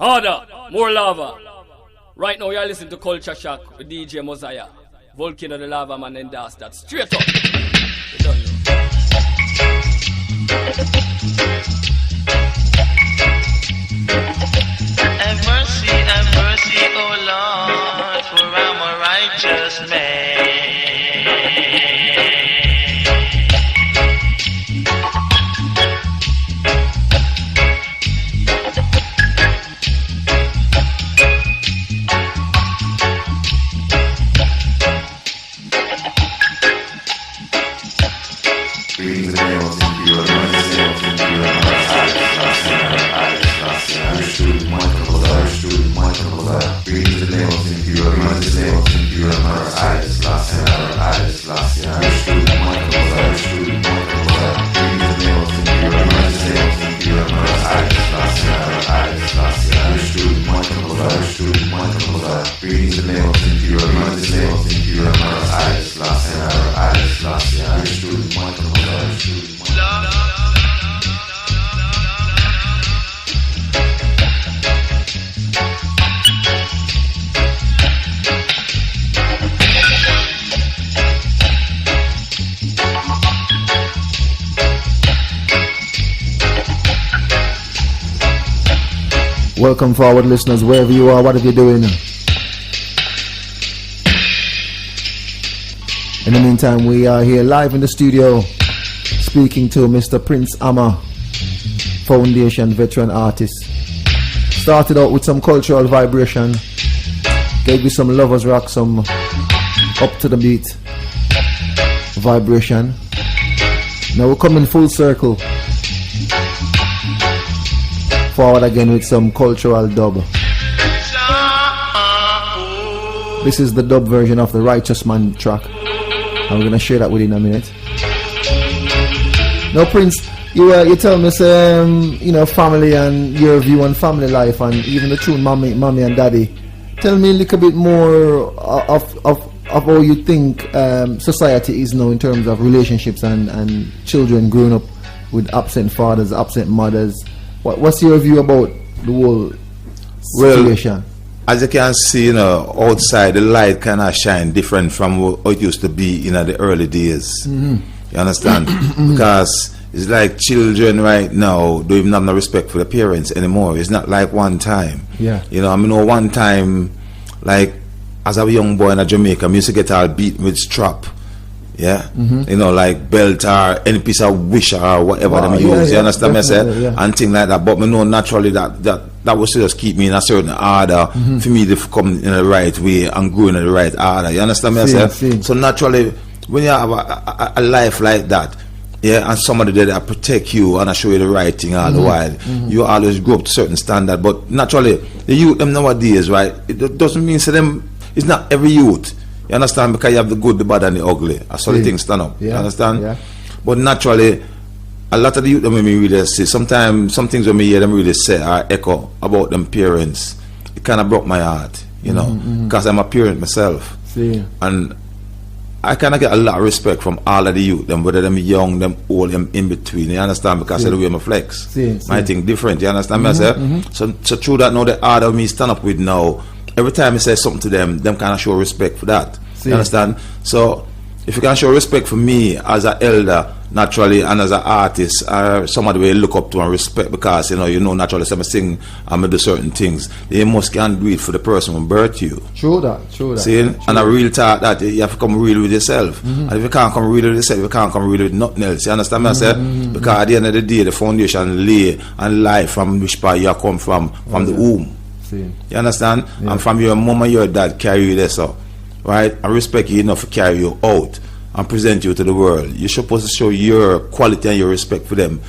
Harder, more lava. Right now you're listening to Kolcha Shock with DJ Moziah. Volcano the Lava Man and Das that straight up. You don't know. Have mercy, oh Lord, for I'm a righteous man. Welcome forward listeners, wherever you are, whatever you're doing. In the meantime, we are here live in the studio speaking to Mr. Prince Amma, Foundation veteran artist. Started out with some cultural vibration, gave you some lovers rock, some up to the beat vibration. Now we're coming full circle forward again with some cultural dub. This is the dub version of the Righteous Man track, and we're gonna share that with you in a minute. Now Prince, you tell me family and your view on family life and even the tune mommy and daddy. Tell me a little bit more of how you think society is now in terms of relationships and children growing up with absent fathers, absent mothers. What's your view about the whole situation? Well, as you can see, outside the light kind of shine different from what it used to be in the early days. Mm-hmm. You understand? Because it's like children right now don't even have no respect for the parents anymore. It's not like one time. Yeah. One time, like as a young boy in Jamaica, I used to get all beat with strap. Yeah, like belt or any piece of wish or whatever them use. You understand me? And things like that. But me know naturally that was just keep me in a certain order for me to come in the right way and grow in the right order. You understand me? So naturally, when you have a life like that, and somebody there that protect you and I show you the right thing all the while, you always grow up to a certain standard. But naturally, the youth them nowadays, right? It doesn't mean to them. It's not every youth. You understand? Because you have the good, the bad, and the ugly. That's all the things stand up. You understand? Yeah. But naturally, a lot of the youth that me really see, sometimes some things when me hear them really say or echo about them parents, it kind of broke my heart, because I'm a parent myself. And I kind of get a lot of respect from all of the youth, them, whether them young, them old, them in between. You understand? Because of the way I flex. My thing different. You understand me? So through that, now the order of me stand up with now, every time I say something to them kind of show respect for that. You understand? So if you can show respect for me as an elder, naturally, and as an artist, somebody will look up to and respect, because naturally, if I sing and I do certain things, they must can do it for the person who birthed you. True that. See? And a real talk that you have to come real with yourself. And if you can't come real with yourself, you can't come real with nothing else. You understand me? I say? Because at the end of the day, the foundation lay and life from which part you come from the womb. You understand? And from your mom and your dad carry you there, so right? I respect you enough to carry you out and present you to the world. You're supposed to show your quality and your respect for them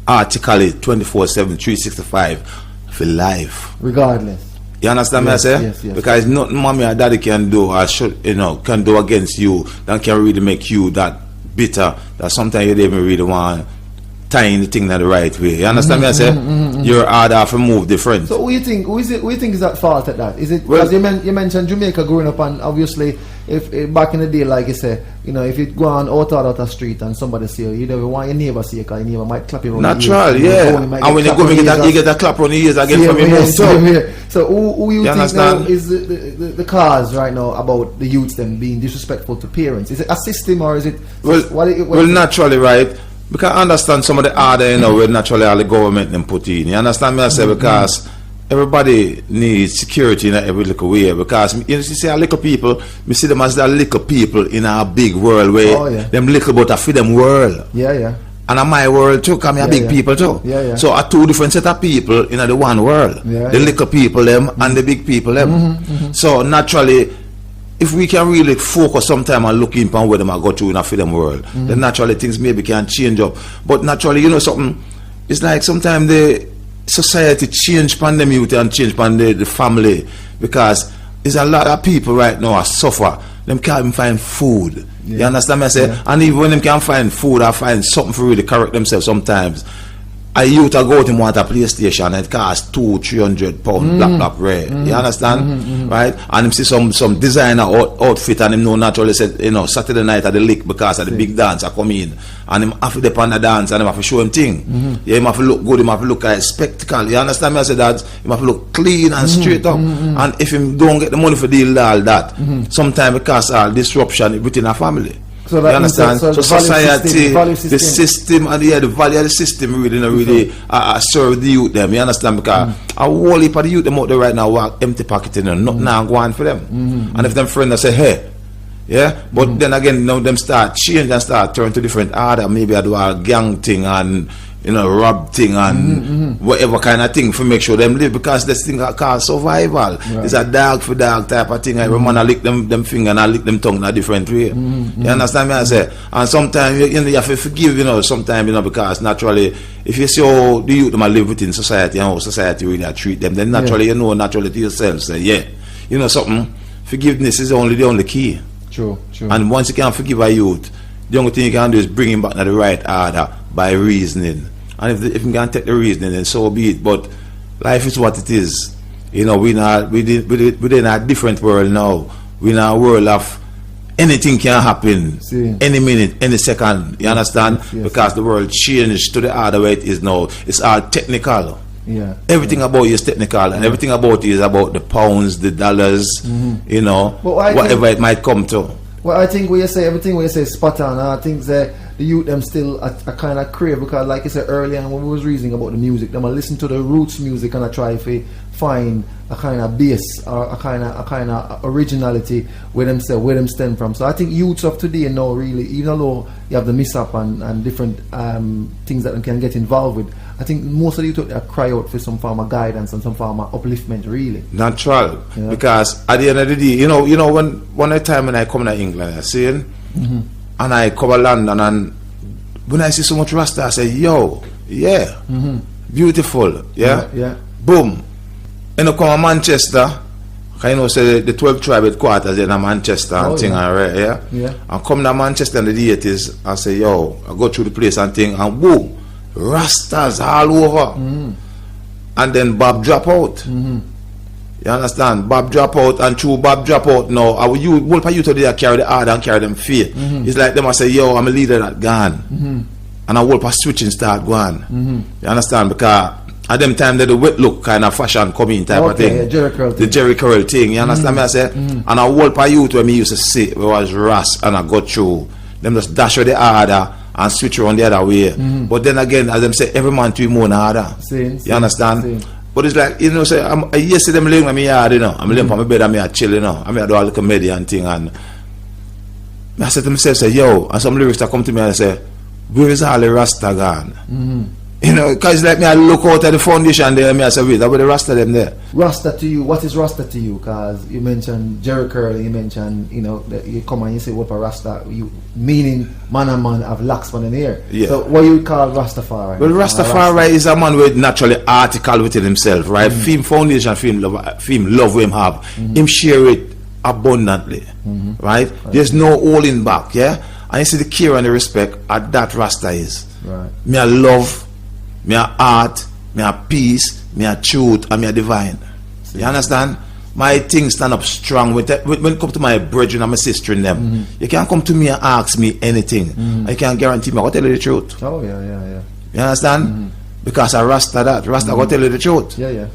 artically 24/7, 365 for life. Regardless. You understand me? I say? Yes. Because nothing mommy or daddy can do or can do against you that can really make you that bitter that sometimes you don't even really want tying the thing in the right way. You understand me? I say your order have to move different. So who you think is at fault at that? Is it because you mentioned Jamaica growing up, and obviously if back in the day, like you say, you know, if you go on out the street and somebody see you don't want your neighbor see you, because your neighbor might clap you on natural, the ears. yeah. And when you go you get a clap on the ears again from your mouth too. So who you think understand? now is the cause right now about the youths them being disrespectful to parents? Is it a system or is it well naturally, right? Because I understand some of the order, you know, where naturally all the government them put in. You understand me? I say because everybody needs security in every little way. Because you see, our little people, we see them as the little people in our big world where them little but a feed them world. Yeah. And in my world too, come here big people too. Yeah. So are two different set of people in the one world. The little people them and the big people them. So naturally, if we can really focus sometime and look in on where them are go to in a freedom world, then naturally things maybe can change up. But naturally, you know something, it's like sometimes the society change upon them youth and change upon the family, because there's a lot of people right now are suffer. Them can't even find food. You understand me? I say, and even when them can't find food or find something for really correct themselves sometimes. A youth a go out and want a PlayStation and it costs £200-300 black red. You understand? Right? And him see some designer outfit and him know naturally said, you know, Saturday night at the lick because of the big dance I come in. And him have to depend on the dance and him have to show him thing. Yeah, him have to look good, him have to look like spectacle. You understand me? I said that him have to look clean and straight up. And if him don't get the money for deal all that, sometimes it causes all disruption within a family. So you understand? So society, the system, and the value of the system really serve the youth them. You understand? Because a whole heap of the youth them out there right now walk empty pocket in them, nothing now going for them. And if them friends say, hey, yeah, but then again, now them start change and start turn to different order. Maybe I do a gang thing and you know, rob thing and whatever kind of thing for make sure them live, because this thing called survival. It's a dog for dog type of thing. Every man I lick them finger and I lick them tongue in a different way. You understand me? I say, and sometimes you know you have to forgive, you know, sometimes, you know, because naturally if you see how the youth them live within society and how society really treat them, then naturally you know naturally to yourself say, you know something, forgiveness is the only key. True. And once you can forgive a youth, the only thing you can do is bring him back to the right order by reasoning. And if you can take the reasoning, then so be it. But life is what it is. You know, we're in a different world now. We're in a world of anything can happen any minute, any second. You understand? Because the world changed to the other way it is now. It's all technical. Everything about you is technical, and everything about you is about the pounds, the dollars, you know, whatever it might come to. Well, I think when you say everything when you say spot on, I think that the youth them still a kind of crave, because like you said earlier when we was reasoning about the music, them I listen to the roots music and I try to find a kind of bass or a kind of originality where them stem from. So I think youths of today now really, even though you have the mishap and different things that they can get involved with, I think most of the youth cry out for some form of guidance and some form of upliftment, really. Natural, because at the end of the day, you know, one time when I come to England, I see it, and I cover London, and when I see so much Rasta, I say, yo, beautiful, boom. And I come to Manchester, you know, say the 12 tribe headquarters in Manchester and thing, and come to Manchester in the 80s, and say, yo, I go through the place and thing, and boom, Rastas all over. And then Bob drop out. You understand? Bob drop out, and through Bob drop out now, I will you today carry the order and carry them faith. It's like them I say, yo, I'm a leader that gone. And I will switch and start going. You understand? Because at them time that the wet look kind of fashion come in type of thing. The Jerry Curl thing. You understand me? I say, and I will youth when me used to say it was Ras and I got through. Them just dash out the order and switch around the other way. But then again, as them say, every man to him own order. You understand? But it's like, you know, say, I yesterday I'm laying on my yard, you know. I'm laying on my bed and I'm chill, you know. I'm do all the comedy and thing. And I said to myself, say, yo, and some lyrics that come to me and I say, where is all the Rasta gone? You know, because like me, I look out at the foundation there and I say, wait, where the Rasta them there? Rasta to you, what is Rasta to you? Because you mentioned Jerry Curl, you mentioned, you know, that you come and you say, what a Rasta, you meaning man and man have locks on in here. So what you call Rastafari? Well, Rastafari is a man with naturally article within himself, right? Film foundation, film love him have. Him share it abundantly, right? There's no holding back, and you see the care and the respect at that Rasta is. Me a love, me a art, me a peace, me a truth, and me a divine. You understand? my thing stand up strong when it come to my brethren and my sister in them. You can't come to me and ask me anything. I can't guarantee me. I will tell you the truth. Oh yeah. You understand? Because I Rasta that. Rasta will tell you the truth. Yeah.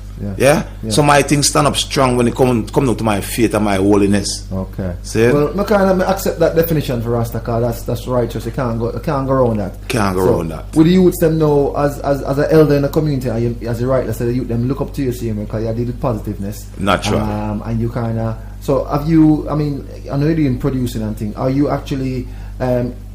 So my thing stand up strong when it come down to my faith and my holiness. Okay. See? Well, I kind of accept that definition for Rasta, because that's righteous. You can't go around that. Can't go around that. Would the youths them know as an elder in the community, and you, as a right, say the youth them look up to you, see because you did with positiveness. Naturally. And you kind of. So have you? I mean, I know you're doing producing and things. Are you actually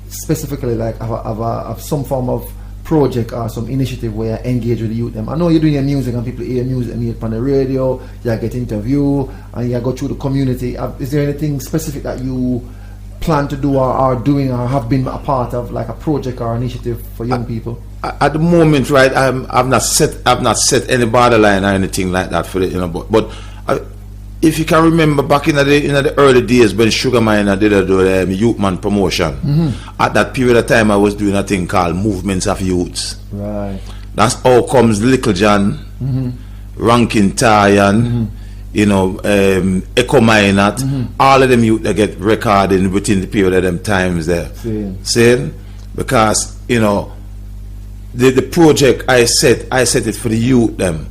specifically like have some form of project or some initiative where you engage with the youth them? I know you're doing your music and people hear music and you hear it on the radio, you get interview and you go through the community. Is there anything specific that you plan to do or are doing or have been a part of, like a project or initiative for young people? At the moment, right, I've not set any borderline or anything like that for it, but if you can remember back in the early days when Sugar Miner did a Youth Man promotion, at that period of time I was doing a thing called Movements of Youths. Right. That's how comes Little John, Rankin Tayan, Echo Minot, all of them youth that get recorded within the period of them times there. See? Because, the project I set it for the youth them.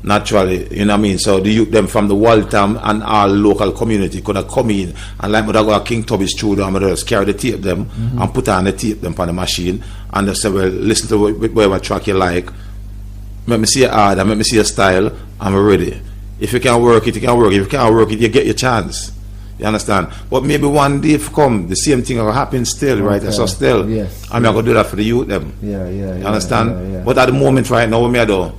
Naturally, so the youth them from the Waltham and all local community could have come in and like I go to King Tubby's studio and just carry the tape them and put on the tape them on the machine and they say, well, listen to whatever track you like, let me see your order, let me see your style, I'm ready. If you can work it, you can work it. If you can't work it, you get your chance. You understand? But maybe one day if come, the same thing will happen still, right? So still, yes, I'm going to do that for the youth them. You understand? Yeah. But at the moment right now, what me I do?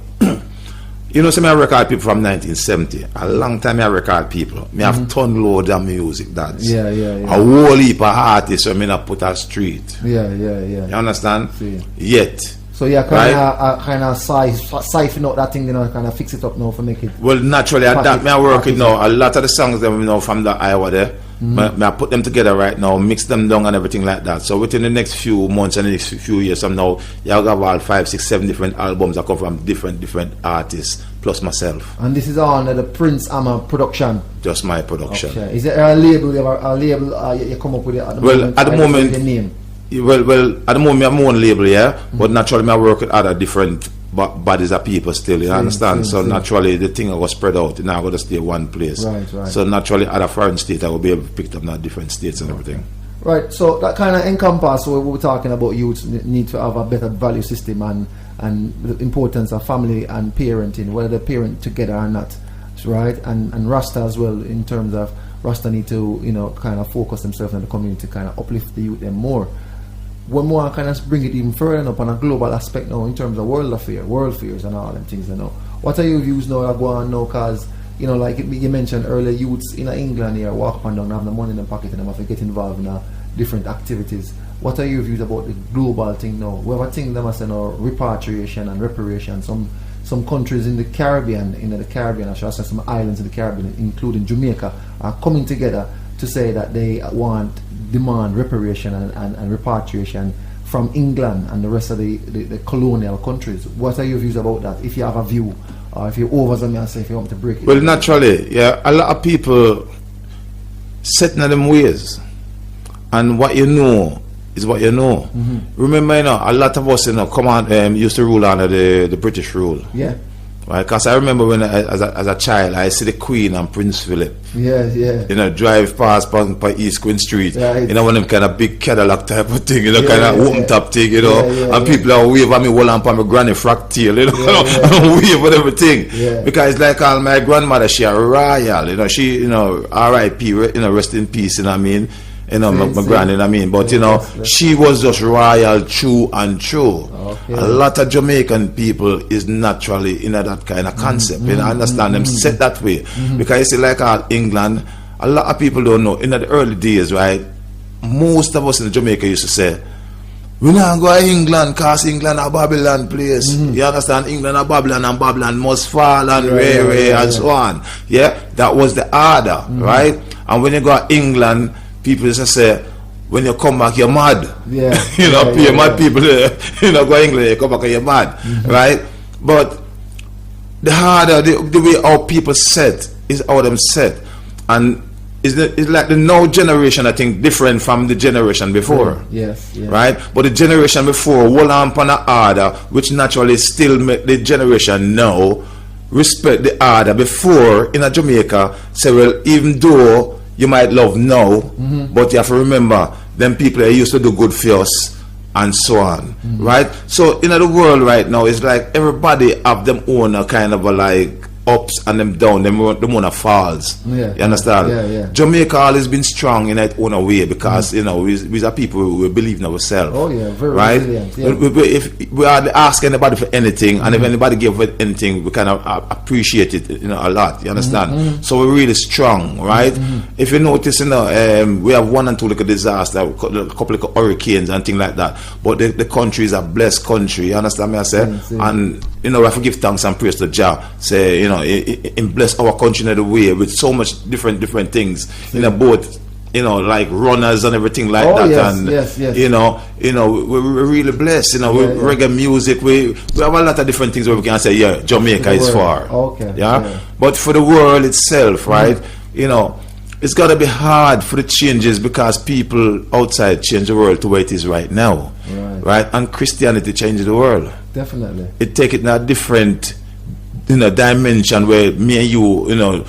Some I record people from 1970. A long time I record people. Me have ton loads of music that's a whole heap of artists so I not put a street. You understand? Yet. So you kind of siphon out that thing, kind of fix it up now for make it. Well, naturally, at that me I work it now. A lot of the songs them from the Iowa there. I put them together right now, mix them down and everything like that. So within the next few months and the next few years from now, you have about 5, 6, 7 different albums that come from different artists plus myself. And this is all under the Prince Amma production. Just my production. Okay. Is there a label? You come up with it at the moment? Well, at the moment, name? Well, at the moment I have my own label, but naturally I work with other different bodies of people still, you understand? So naturally the thing will spread out, now I'm going to stay one place. Right. So naturally other foreign states I will be able to pick up now different states and everything. Right, so that kind of encompasses what we're talking about. Youth need to have a better value system and the importance of family and parenting, whether they parent together or not, right? And Rasta as well, in terms of Rasta need to kind of focus themselves in the community, kind of uplift the youth them more. One more kind of bring it even further up on a global aspect now in terms of world affairs and all them things. What are your views now? I go on now because like you mentioned earlier, youths in England here walk up and down, have the money in their pocket and they have to get involved in different activities. What are your views about the global thing now? We have a thing that must say repatriation and reparation. Some countries in the Caribbean, I should say some islands in the Caribbean, including Jamaica, are coming together to say that they demand reparation and repatriation from England and the rest of the colonial countries. What are your views about that? If you have a view, or if you're over something and say if you want to break it. Well, naturally, a lot of people setting in them ways, and what you know is what you know. Remember, a lot of us, come on, used to rule under the British rule. Yeah. Right, because I remember when as a child I see the Queen and Prince Philip. Drive past by East Queen Street. Yeah, one of them kind of big Cadillac type of thing, kind of open top thing, and people are wave at me, hold on my granny frack tail, and wave and everything. Yeah. Because it's like all my grandmother, she a royal, she, R.I.P. Rest in peace, my granny, but she was just royal true and true. Okay. A lot of Jamaican people is naturally in that kind of concept. I understand them set that way. Because you see, like England, a lot of people don't know. In the early days, right, most of us in Jamaica used to say, we not go to England because England a Babylon place. You understand? England a Babylon and Babylon must fall and and so on. Yeah, that was the order, right? And when you go to England, people just say, when you come back, you're mad. Mad people, go to England, you come back and you're mad, right? But the harder, the way our people set, is how them set. And it's like the now generation, I think, different from the generation before. Yes. Right? But the generation before, hold on upon an order, which naturally still make the generation now respect the order. Before, in a Jamaica, say, well, even though you might love now, but you have to remember, them people that used to do good for us, and so on. Right? So, in the world right now, it's like everybody have them own a kind of a like ups and them down, them own a falls. Yeah. You understand? Yeah. Jamaica always been strong in its own way because you know we are people who believe in ourselves. Oh yeah, very right. resilient. Yeah. If we hardly ask anybody for anything, and if anybody give us anything, we kind of appreciate it, a lot. You understand? So we're really strong, right? If you notice, we have one and two little disaster, a couple of hurricanes and things like that. But the country is a blessed country. You understand me? I say, and we have to give thanks and praise to Jah. Say, in bless our country in the way with so much different things in a boat, like runners and everything like that. Yes. We're really blessed. With reggae music, we have a lot of different things where we can say, yeah, Jamaica is far. Okay. Yeah, but for the world itself, right? It's got to be hard for the changes because people outside change the world to where it is right now, right? And Christianity changes the world. Definitely. It take it in a different dimension where me and you,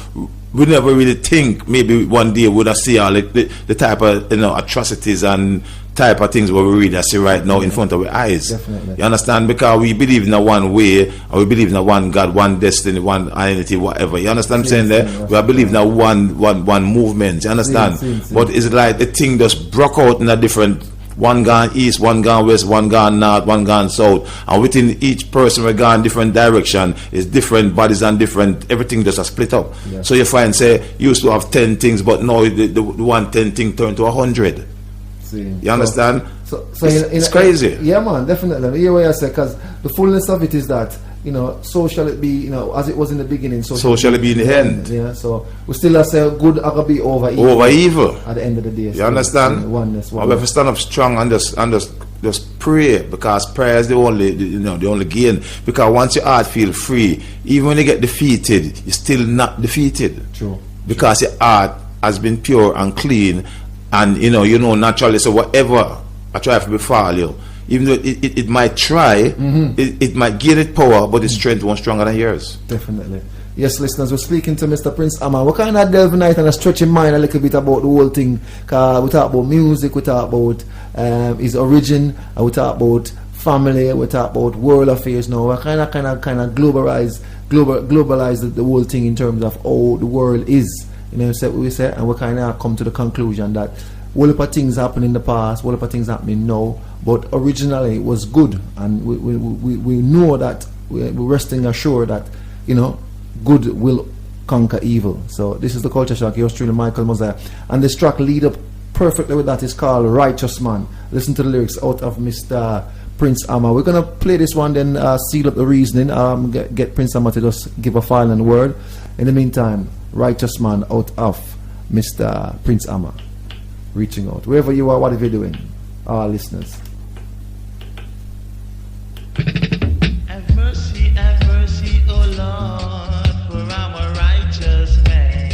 we never really think maybe one day we'll see all the type of atrocities and type of things where we really see right now in front of our eyes. Definitely. You understand? Because we believe in a one way, and we believe in a one God, one destiny, one identity, whatever. You understand what I'm saying there? We are believing in a one movement. You understand? But it's like the thing just broke out in a different. One gone east, one gone west, one gone north, one gone south, and within each person we gone different direction. It's different bodies and different everything just a split up. So you find say you used to have 10 things, but now the 110 thing turned to 100. You understand? So it's crazy. Yeah, man, definitely. You hear what I say? Because the fullness of it is that so shall it be. As it was in the beginning, so shall it be in the end. Yeah. So we still say good are be over evil. Over evil. At the end of the day. You understand? Oneness. We have to stand up strong and just pray, because prayer is the only gain. Because once your heart feel free, even when you get defeated, you're still not defeated. True. Because your heart has been pure and clean, and naturally. So whatever I try to befall you, even though it might try, it might gain its power, but its strength won't stronger than yours. Definitely. Yes, listeners, we're speaking to Mr. Prince Amma. We're kind of delving night and stretching mind a little bit about the whole thing. We talk about music, we talk about his origin, we talk about family, we talk about world affairs now. We kind of globalize the whole thing in terms of how the world is. We say, and we kind of come to the conclusion that all of things happen in the past, all of things happening now, but originally it was good, and we know that we're resting assured that good will conquer evil. So this is the Kolcha Shock. Yours truly, Mykal Moziah, and this track lead up perfectly with that is called Righteous Man. Listen to the lyrics out of Mr. Prince Amma. We're gonna play this one, then seal up the reasoning. Get Prince Amma to just give a final word. In the meantime, Righteous Man out of Mr. Prince Amma. Reaching out wherever you are, whatever you're doing, our listeners. Have mercy, O Lord, for I'm a righteous man.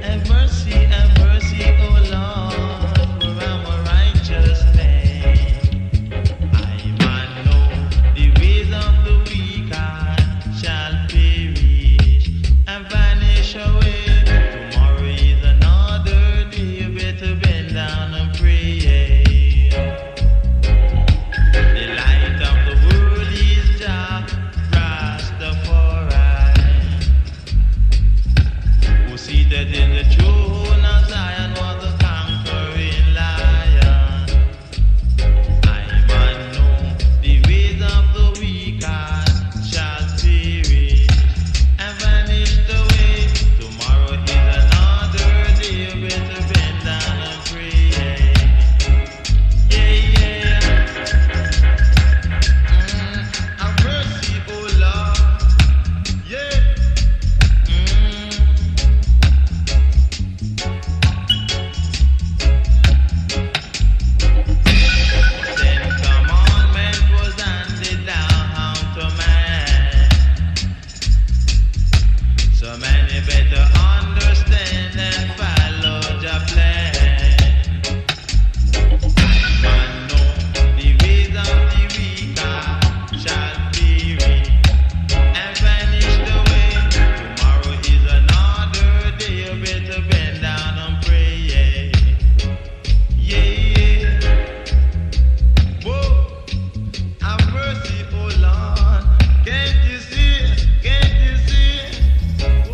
Have mercy, O Lord, for I'm a righteous man. I man know the ways of the wicked shall perish and vanish away. Tomorrow is another day, better bend down and pray.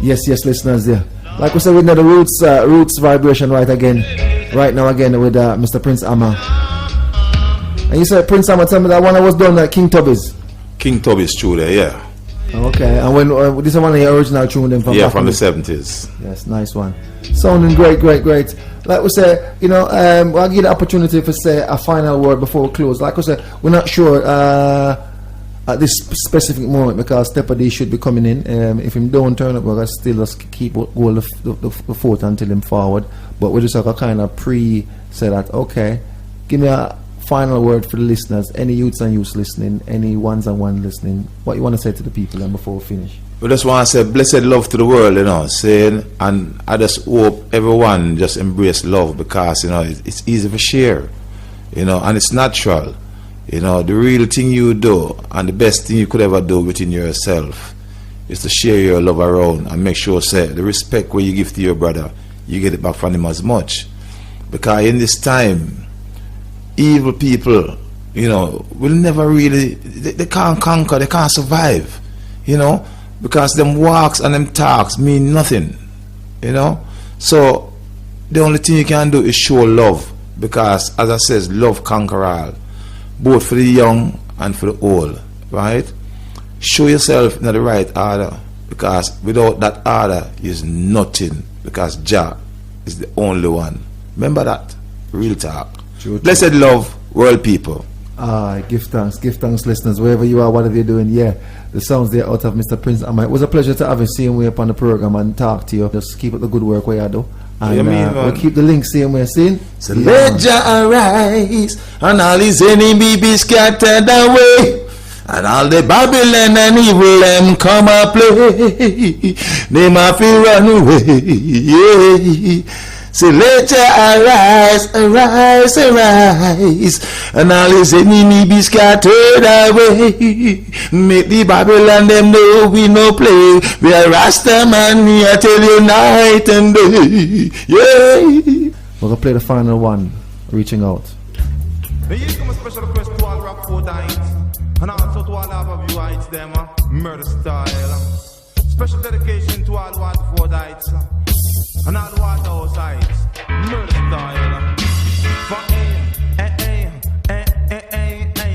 Yes, listeners, yeah. Like we said, we know the roots vibration right now again with Mr. Prince Amma. And you said Prince Amma, tell me that one I was done at King Tubby's. King Tubby's true there, yeah. Okay, and when this is one of the original tune them from the 70s. Yes, nice one. Sounding great. Like we say, you know, I'll give you the opportunity to say a final word before we close. Like we say, we're not sure at this specific moment because Stepper D should be coming in. If him don't turn up, we're gonna still just keep going the fort until him forward. But we just have a kind of say that, okay, give me a final word for the listeners, any youths and youths listening, any ones-on-one listening, what you want to say to the people and before we finish? We just want to say blessed love to the world, you know, saying, and I just hope everyone just embrace love because, you know, it's easy to share, you know, and it's natural, you know, the real thing you do and the best thing you could ever do within yourself is to share your love around and make sure, say, the respect where you give to your brother, you get it back from him as much, because in this time, evil people, you know, will never really, they can't conquer, they can't survive, you know, because them walks and them talks mean nothing, you know. So the only thing you can do is show love, because as I says, love conquer all, both for the young and for the old, right? Show yourself in the right order, because without that order is nothing, because Jah is the only one. Remember that, real talk. True. Blessed love, world people. Give thanks, listeners, wherever you are, whatever you're doing. Yeah, the sounds there out of Mr. Prince Amma. It was a pleasure to have you, seeing way up on the program and talk to you. Just keep up the good work where you do. And we'll keep the link same way, seeing. So let Jah arise, and all his enemies be scattered away, and all the Babylon and evil them come a play. They might run away. Yeah. So let Jah arise, and all his enemies be scattered away. Make the Babylon them know we no play. We are Rasta man, we are tell you night and day. Yeah. We're gonna play the final one, Reaching Out. Here comes a special request to all Rockfordites, and also to all Abbeviewites, them murder style. Special dedication to all Watfordites. And all the water sides, murder style. For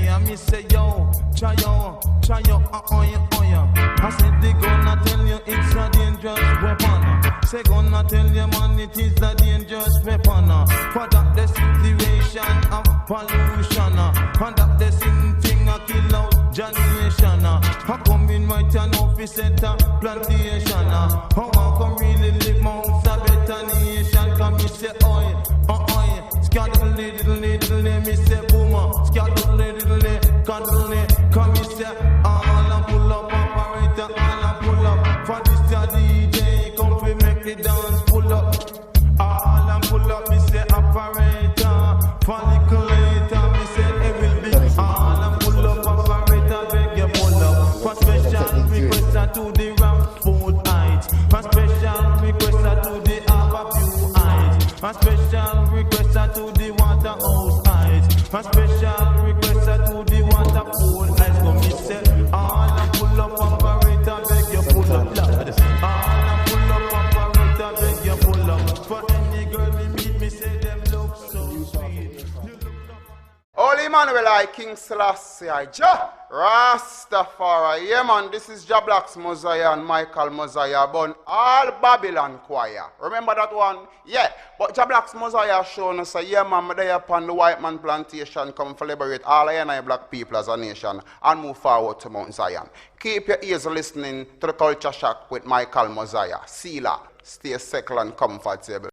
I me say yo, try yo, I said they gonna tell you it's a dangerous weapon. Say gonna tell you man it is a dangerous weapon. For that the situation of pollution, and that the same thing a kill out generation. I come in right and office set a plantation. How I come really live months a better nation. Come me say oi, scandal little me say boomer, scandal little come me say all and pull up operator, all and pull up for this DJ, come we make the dance pull up, all and pull up me say operator, for the later me say it will be all and pull up operator, beg you pull up for special request to the Ramford heights, for special request to the Abbeview heights, for special request to the Waterhouse heights, for special request to the Waterfall heights. Go me say all and pull up operator, beg you pull up, lad. All and pull up operator, beg you pull up. For any girl we meet, me say them look so sweet. Holy Emmanuel, I King Selassie, I Jah Rastafari. Yeah man, this is Kolcha Moziah and Mykal Moziah born all Babylon choir. Remember that one? Yeah. But Kolcha Moziah showing us a yeah man, they upon the white man plantation come to liberate all I black people as a nation and move forward to Mount Zion. Keep your ears listening to the Kolcha Shock with Mykal Moziah. Sila, stay secure and comfortable.